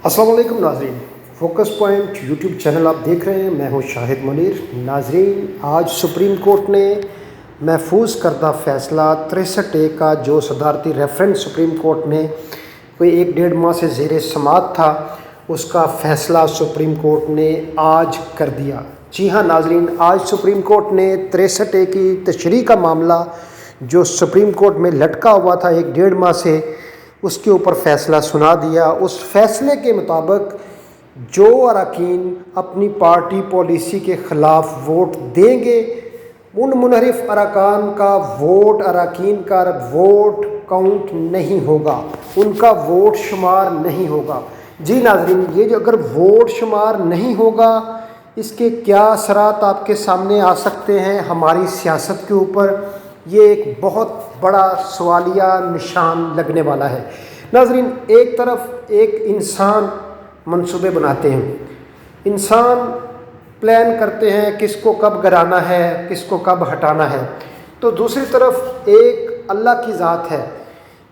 अस्सलाम वालेकुम नाज़रीन, फोकस पॉइंट यूट्यूब चैनल आप देख रहे हैं। मैं हूं शाहिद मुनीर। नाज़रीन, आज सुप्रीम कोर्ट ने महफूज करदा फ़ैसला 63A का जो सदारती रेफरेंस सुप्रीम कोर्ट ने कोई 1-1.5 माह से ज़ेर समाअत था, उसका फ़ैसला सुप्रीम कोर्ट ने आज कर दिया। जी हाँ नाज़रीन, आज सुप्रीम कोर्ट ने 63A की तशरीह का मामला जो सुप्रीम कोर्ट में लटका हुआ था 1-1.5 माह से, उसके ऊपर फ़ैसला सुना दिया। उस फ़ैसले के मुताबिक जो अरकान अपनी पार्टी पॉलिसी के ख़िलाफ़ वोट देंगे, उन मुनहरिफ अरकान का वोट, अरकान का वोट काउंट नहीं होगा, उनका वोट शुमार नहीं होगा। जी नाज़रीन, ये जो अगर वोट शुमार नहीं होगा, इसके क्या असरात आपके सामने आ सकते हैं हमारी सियासत के ऊपर, ये एक बहुत बड़ा सवालिया निशान लगने वाला है। नाज़रीन, एक तरफ एक इंसान मंसूबे बनाते हैं, इंसान प्लान करते हैं किसको कब गिराना है, किसको कब हटाना है, तो दूसरी तरफ एक अल्लाह की ज़ात है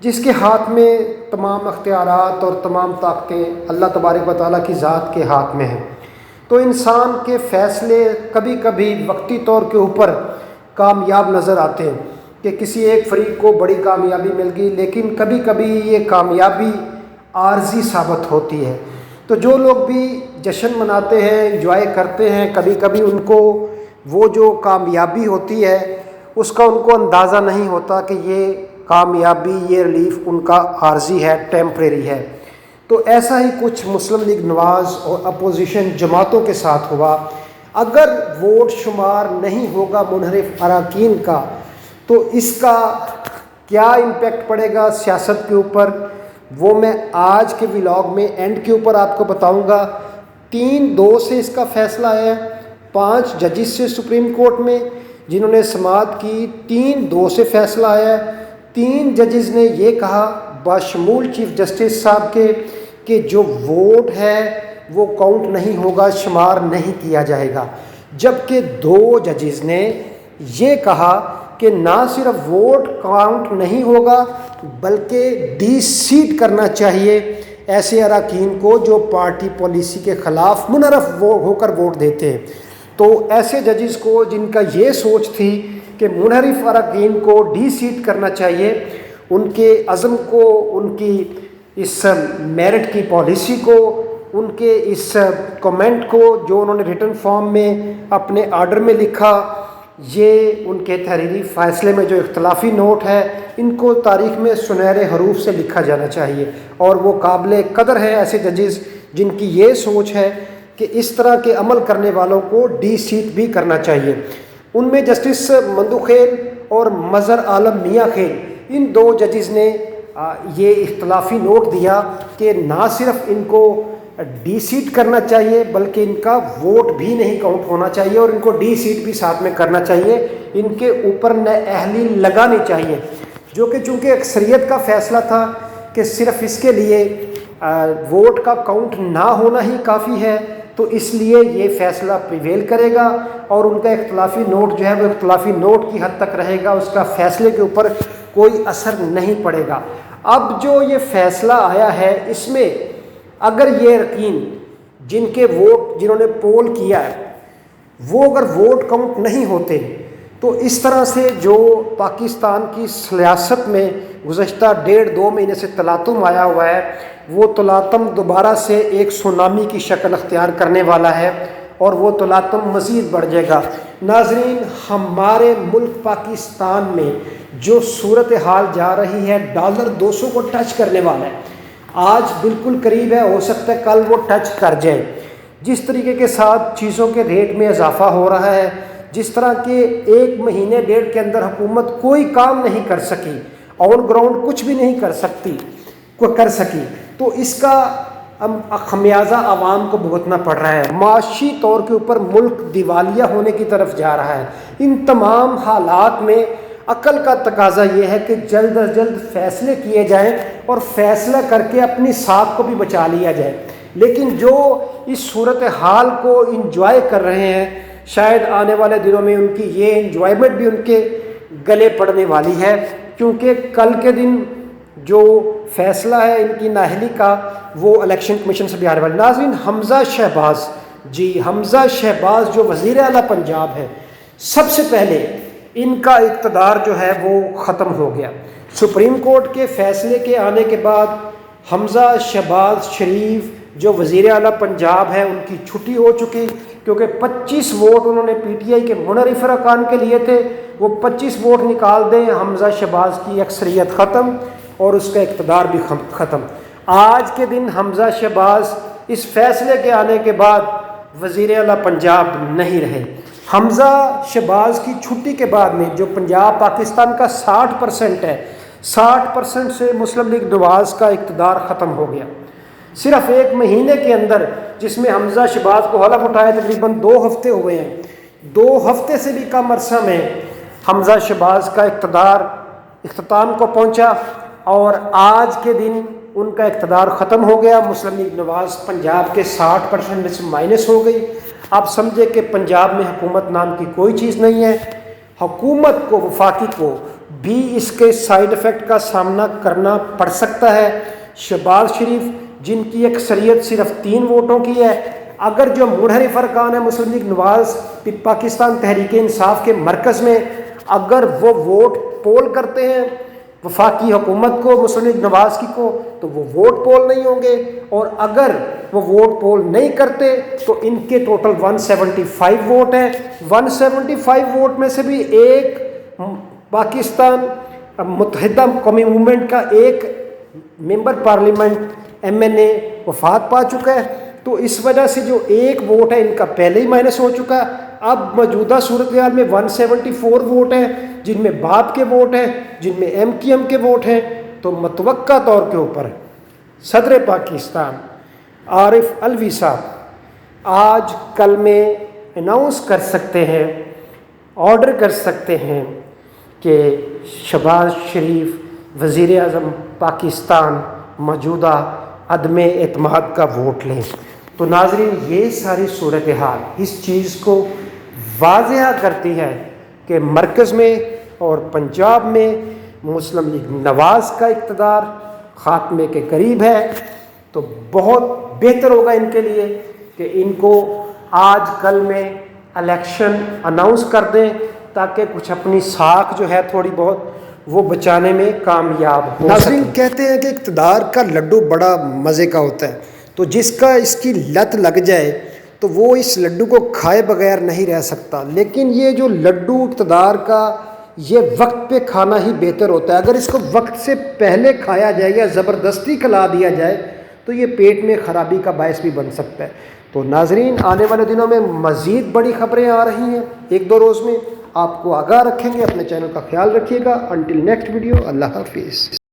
जिसके हाथ में तमाम अख्तियारात और तमाम ताकतें अल्लाह तबारक व तआला की ज़ात के हाथ में हैं। तो इंसान के फ़ैसले कभी कभी वक्ती तौर के ऊपर कामयाब नज़र आते हैं कि किसी एक फरीक को बड़ी कामयाबी मिल गई, लेकिन कभी कभी ये कामयाबी आर्जी साबित होती है। तो जो लोग भी जश्न मनाते हैं, एंजॉय करते हैं, कभी कभी उनको वो जो कामयाबी होती है उसका उनको अंदाज़ा नहीं होता कि ये कामयाबी, ये रिलीफ उनका आर्जी है, टेम्परेरी है। तो ऐसा ही कुछ मुस्लिम लीग नवाज़ और अपोजिशन जमातों के साथ हुआ। अगर वोट शुमार नहीं होगा मुनहरिफ अरकान का, तो इसका क्या इम्पेक्ट पड़ेगा सियासत के ऊपर, वो मैं आज के व्लॉग में एंड के ऊपर आपको बताऊंगा। 3-2 से इसका फ़ैसला आया है, 5 जजिस से सुप्रीम कोर्ट में जिन्होंने समाअत की, 3-2 से फ़ैसला आया है। 3 जजिस ने ये कहा बाशमूल चीफ जस्टिस साहब के कि जो वोट है वो काउंट नहीं होगा, शुमार नहीं किया जाएगा। जबकि 2 जजिस ने ये कहा कि ना सिर्फ वोट काउंट नहीं होगा बल्कि डी-सीट करना चाहिए ऐसे अरकान को जो पार्टी पॉलिसी के ख़िलाफ़ मुनहरफ होकर वोट देते हैं। तो ऐसे जजिस को जिनका ये सोच थी कि मुनहरिफ अरकान को डी-सीट करना चाहिए, उनके अज़म को, उनकी इस मेरिट की पॉलिसी को, उनके इस कमेंट को जो उन्होंने रिटन फॉर्म में अपने आर्डर में लिखा, ये उनके तहरीरी फ़ैसले में जो इख्तलाफी नोट है, इनको तारीख़ में सुनहरे हरूफ से लिखा जाना चाहिए। और वो काबिल कदर है ऐसे जजिस जिनकी ये सोच है कि इस तरह के अमल करने वालों को डी-सीट भी करना चाहिए। उनमें जस्टिस मंदुखेल और मज़हर आलम मियाँ खेल, इन 2 जजिस ने ये इख्तलाफी नोट दिया कि ना सिर्फ इनको डी-सीट करना चाहिए बल्कि इनका वोट भी नहीं काउंट होना चाहिए और इनको डी-सीट भी साथ में करना चाहिए, इनके ऊपर नाअहली लगानी चाहिए। जो कि चूँकि अक्सरियत का फ़ैसला था कि सिर्फ इसके लिए वोट का काउंट ना होना ही काफ़ी है, तो इसलिए ये फ़ैसला प्रिवेल करेगा और उनका इख्तलाफी नोट जो है वो इख्तलाफी नोट की हद तक रहेगा, उसका फ़ैसले के ऊपर कोई असर नहीं पड़ेगा। अब जो ये फ़ैसला आया है, इसमें अगर ये अरकान जिनके वोट, जिन्होंने पोल किया है, वो अगर वोट काउंट नहीं होते, तो इस तरह से जो पाकिस्तान की सियासत में गुज़श्ता 1.5-2 महीने से तलातुम आया हुआ है, वो तलातुम दोबारा से एक सुनामी की शक्ल अख्तियार करने वाला है और वो तलातुम मज़ीद बढ़ जाएगा। नाज़रीन, हमारे मुल्क पाकिस्तान में जो सूरत हाल जा रही है, डॉलर 200 को टच करने वाला है, आज बिल्कुल करीब है, हो सकता है कल वो टच कर जाए। जिस तरीके के साथ चीज़ों के रेट में इजाफ़ा हो रहा है, जिस तरह के 1 महीने 1.5 के अंदर हुकूमत कोई काम नहीं कर सकी, ऑन ग्राउंड कुछ भी नहीं कर सकी, तो इसका खमियाजा आवाम को भुगतना पड़ रहा है। माशी तौर के ऊपर मुल्क दिवालिया होने की तरफ जा रहा है। इन तमाम हालात में अकल का तकाजा ये है कि जल्द अज जल्द फ़ैसले किए जाएं और फ़ैसला करके अपनी साख को भी बचा लिया जाए। लेकिन जो इस सूरत हाल को इंजॉय कर रहे हैं, शायद आने वाले दिनों में उनकी ये इंजॉयमेंट भी उनके गले पड़ने वाली है, क्योंकि कल के दिन جو فیصلہ ہے ان کی نااہلی کا وہ الیکشن کمیشن سے بھی آنے والا۔ ناظرین، حمزہ شہباز، جی حمزہ شہباز جو وزیر اعلیٰ پنجاب ہے، سب سے پہلے ان کا اقتدار جو ہے وہ ختم ہو گیا۔ سپریم کورٹ کے فیصلے کے آنے کے بعد حمزہ شہباز شریف جو وزیر اعلیٰ پنجاب ہے ان کی چھٹی ہو چکی، کیونکہ 25 ووٹ انہوں نے پی ٹی آئی کے منحرف ارکان کے لیے تھے، وہ 25 ووٹ نکال دیں، حمزہ شہباز کی اکثریت ختم اور اس کا اقتدار بھی ختم۔ آج کے دن حمزہ شہباز اس فیصلے کے آنے کے بعد وزیر اعلیٰ پنجاب نہیں رہے۔ حمزہ شہباز کی چھٹی کے بعد میں جو پنجاب پاکستان کا 60% ہے، 60% سے مسلم لیگ نواز کا اقتدار ختم ہو گیا۔ صرف ایک مہینے کے اندر، جس میں حمزہ شہباز کو حلف اٹھائے تقریباً 2 ہفتے ہوئے ہیں، 2 ہفتے سے بھی کم عرصہ میں حمزہ شہباز کا اقتدار اختتام کو پہنچا اور آج کے دن ان کا اقتدار ختم ہو گیا۔ مسلم لیگ نواز پنجاب کے 60% میں سے مائنس ہو گئی۔ آپ سمجھے کہ پنجاب میں حکومت نام کی کوئی چیز نہیں ہے۔ حکومت کو، وفاقی کو بھی اس کے سائیڈ افیکٹ کا سامنا کرنا پڑ سکتا ہے۔ شہباز شریف جن کی اکثریت صرف 3 ووٹوں کی ہے، اگر جو منحرف ارکان ہے مسلم لیگ نواز پاکستان تحریک انصاف کے مرکز میں، اگر وہ ووٹ پول کرتے ہیں وفاقی حکومت کو، مسلم لیگ نواز کی کو، تو وہ ووٹ پول نہیں ہوں گے، اور اگر وہ ووٹ پول نہیں کرتے تو ان کے ٹوٹل 175 ووٹ ہیں۔ 175 ووٹ میں سے بھی ایک پاکستان متحدہ قومی موومنٹ کا ایک ممبر پارلیمنٹ ایم این اے وفات پا چکا ہے، تو اس وجہ سے جو ایک ووٹ ہے ان کا پہلے ہی مائنس ہو چکا ہے۔ اب موجودہ صورتحال میں 174 ووٹ ہیں، جن میں باپ کے ووٹ ہیں، جن میں ایم کیو ایم کے ووٹ ہیں، تو متوقع طور کے اوپر صدر پاکستان عارف علوی صاحب آج کل میں اناؤنس کر سکتے ہیں، آرڈر کر سکتے ہیں کہ شہباز شریف وزیر اعظم پاکستان موجودہ عدم اعتماد کا ووٹ لیں۔ تو ناظرین، یہ ساری صورتحال اس چیز کو واضح کرتی ہے کہ مرکز میں اور پنجاب میں مسلم لیگ نواز کا اقتدار خاتمے کے قریب ہے۔ تو بہت بہتر ہوگا ان کے لیے کہ ان کو آج کل میں الیکشن اناؤنس کر دیں، تاکہ کچھ اپنی ساکھ جو ہے تھوڑی بہت وہ بچانے میں کامیاب ہو۔ ناظرین، کہتے ہیں کہ اقتدار کا لڈو بڑا مزے کا ہوتا ہے، تو جس کا اس کی لت لگ جائے تو وہ اس لڈو کو کھائے بغیر نہیں رہ سکتا۔ لیکن یہ جو لڈو اقتدار کا، یہ وقت پہ کھانا ہی بہتر ہوتا ہے۔ اگر اس کو وقت سے پہلے کھایا جائے یا زبردستی کھلا دیا جائے تو یہ پیٹ میں خرابی کا باعث بھی بن سکتا ہے۔ تو ناظرین، آنے والے دنوں میں مزید بڑی خبریں آ رہی ہیں، 1-2 روز میں آپ کو آگاہ رکھیں گے۔ اپنے چینل کا خیال رکھیے گا۔ انٹل نیکسٹ ویڈیو، اللہ حافظ۔